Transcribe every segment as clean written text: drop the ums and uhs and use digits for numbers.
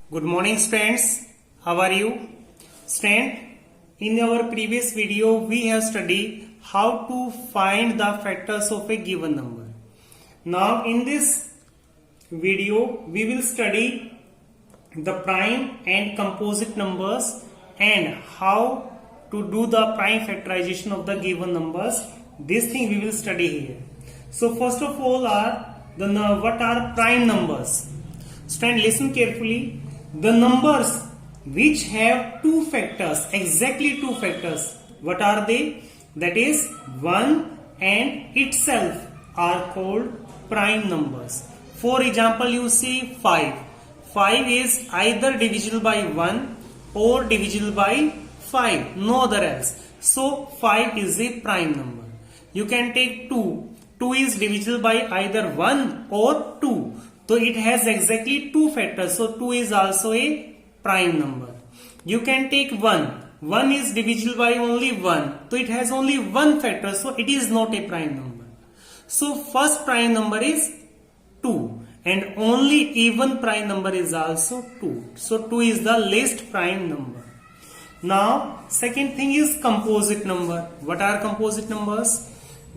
Good morning students, how are you? Student, in our previous video we have studied how to find the factors of a given number. Now in this video we will study the prime and composite numbers and how to do the prime factorization of the given numbers. This thing we will study here. So first of all what are prime numbers? Student, listen carefully. The numbers which have two factors, exactly two factors, what are they? That is 1 and itself are called prime numbers. For example, you see 5. 5 is either divisible by 1 or divisible by 5, no other else. So 5 is a prime number. You can take 2. 2 is divisible by either 1 or 2. So it has exactly two factors. So 2 is also a prime number. You can take 1. 1 is divisible by only 1. So it has only one factor. So it is not a prime number. So first prime number is 2. And only even prime number is also 2. So 2 is the least prime number. Now second thing is composite number. What are composite numbers?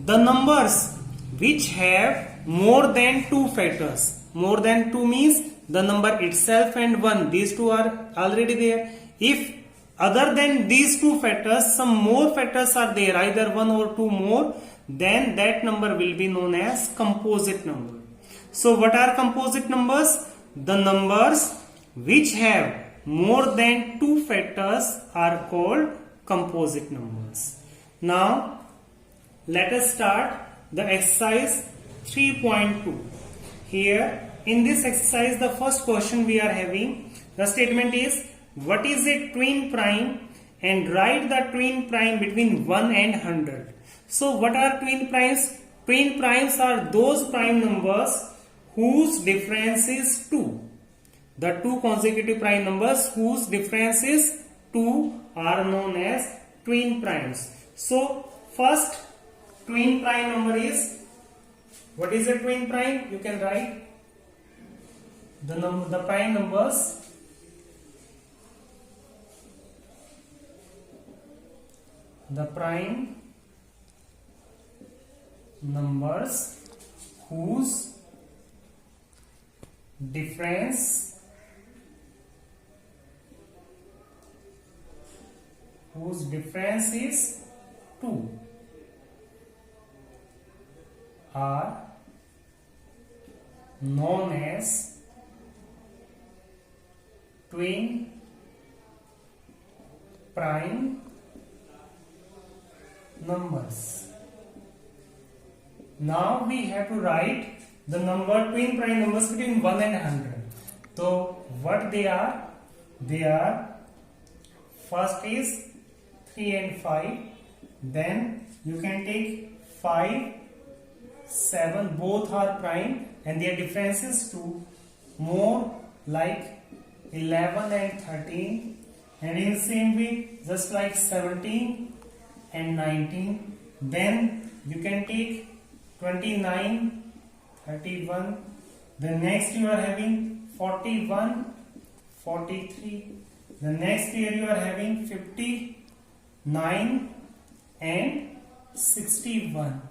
The numbers which have more than two factors. More than 2 means the number itself and 1. These two are already there. If other than these two factors, some more factors are there, either 1 or 2 more, then that number will be known as composite number. So what are composite numbers? The numbers which have more than two factors are called composite numbers. Now let us start the exercise 3.2. Here in this exercise, the first question we are having, the statement is, what is a twin prime, and write the twin prime between 1 and 100. So what are twin primes? Twin primes are those prime numbers whose difference is 2. The two consecutive prime numbers whose difference is 2 are known as twin primes. So first twin prime number is, what is a twin prime? You can write the prime numbers whose difference is 2 are known as twin prime numbers. Now we have to write the twin prime numbers between 1 and 100. So what they are? They are, first is 3 and 5. Then you can take 5, 7, both are prime and their difference is 2. More like 11 and 13, and in same way just like 17 and 19. Then you can take 29, 31. The next you are having 41, 43. The next year you are having 59 and 61.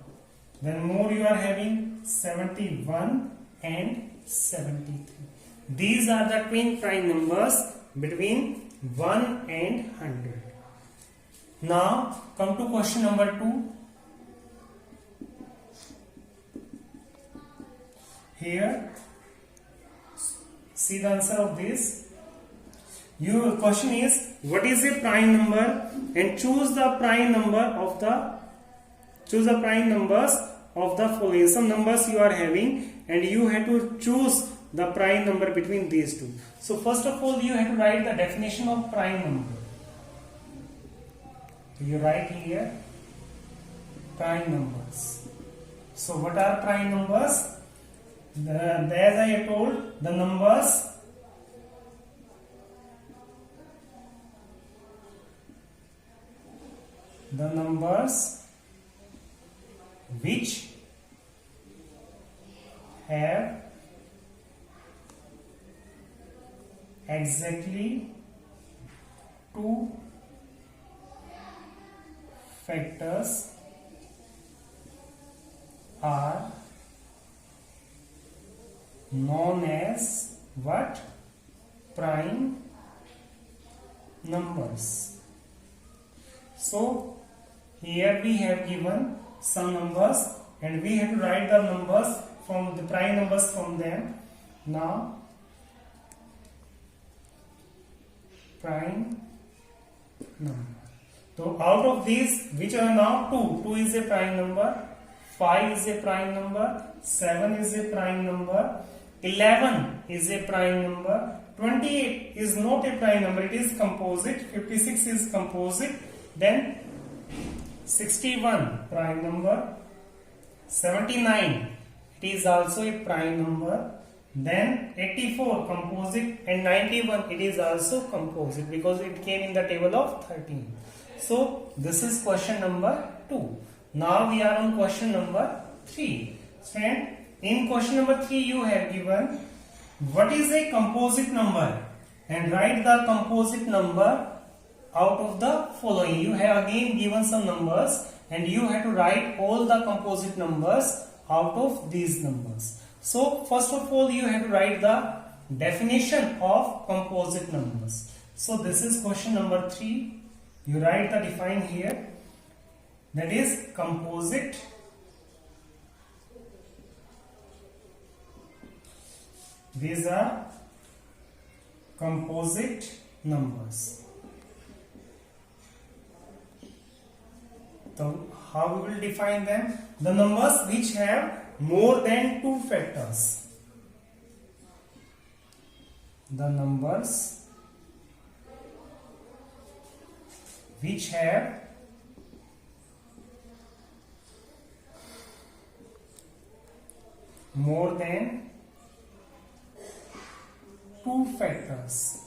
Then more you are having 71 and 73. These are the twin prime numbers between 1 and 100. Now come to question number 2. Here, see the answer of this. Your question is, what is a prime number, and choose the prime numbers of the following. Some numbers you are having and you have to choose the prime number between these two. So first of all you have to write the definition of prime number. You write here prime numbers. So what are prime numbers? As I have told, the numbers which have exactly two factors are known as what? Prime numbers. So here we have given some numbers and we have to write the numbers from the prime numbers from them. Now prime number. So out of these, which are now 2? 2 is a prime number, 5 is a prime number, 7 is a prime number, 11 is a prime number, 28 is not a prime number, it is composite, 56 is composite, then 61 prime number, 79 it is also a prime number, then 84 composite, and 91 it is also composite because it came in the table of 13. So this is question number 2. Now we are on question number 3. Friend, in question number 3 you have given what is a composite number and write the composite number out of the following. You have again given some numbers and you have to write all the composite numbers out of these numbers. So first of all you have to write the definition of composite numbers. So this is question number 3. You write the define here, that is composite these are composite numbers. So how we will define them? The numbers which have more than 2 factors. The numbers which have more than 2 factors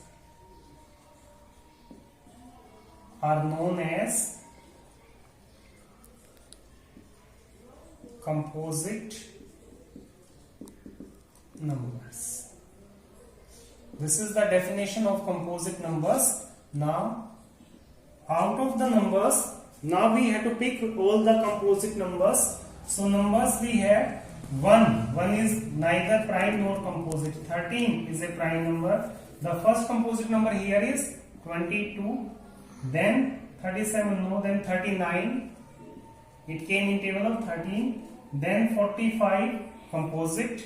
are known as composite numbers. This is the definition of composite numbers. Now out of the numbers, now we have to pick all the composite numbers. So numbers we have 1 is neither prime nor composite. 13 is a prime number. The first composite number here is 22, then 37 no, then 39, it came in table of 13, then 45 composite,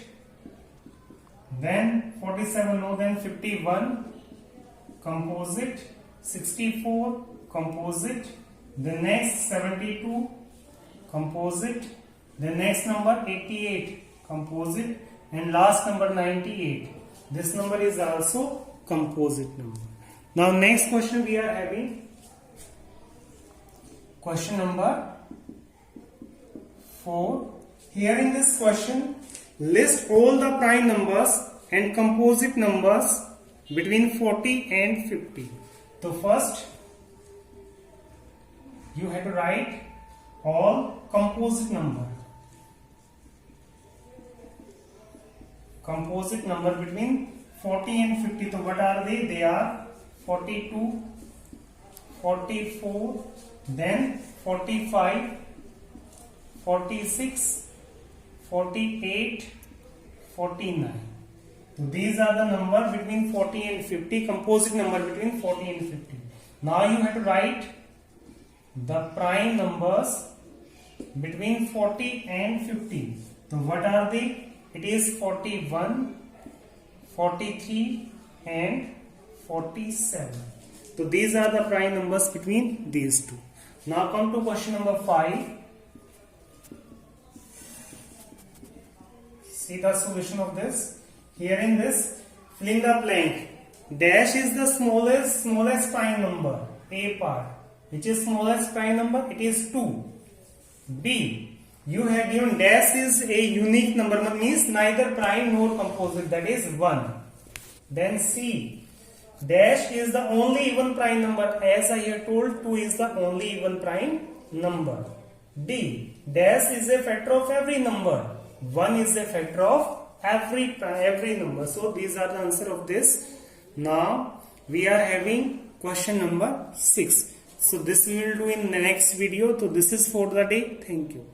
then 47 no, then 51 composite, 64 composite, the next 72 composite, the next number 88 composite, and last number 98. This number is also composite number. Now next question we are having question number 4. Here in this question, list all the prime numbers and composite numbers between 40 and 50. So first you have to write all composite number. Composite number between 40 and 50. So what are they? They are 42, 44, then 45, 46, 48, 49. So these are the number between 40 and 50, composite number between 40 and 50. Now you have to write the prime numbers between 40 and 50. So what are they? It is 41, 43 and 47. So these are the prime numbers between these two. Now come to question number 5. See the solution of this. Here in this, fill in the blank. Dash is the smallest prime number, A part. Which is smallest prime number? It is 2. B, you have given dash is a unique number, means neither prime nor composite, that is 1. Then C, dash is the only even prime number, as I have told, 2 is the only even prime number. D, dash is a factor of every number, 1 is a factor of every number. So these are the answer of this Now we are having question number 6. So this we will do in the next video. So this is for the day. Thank you.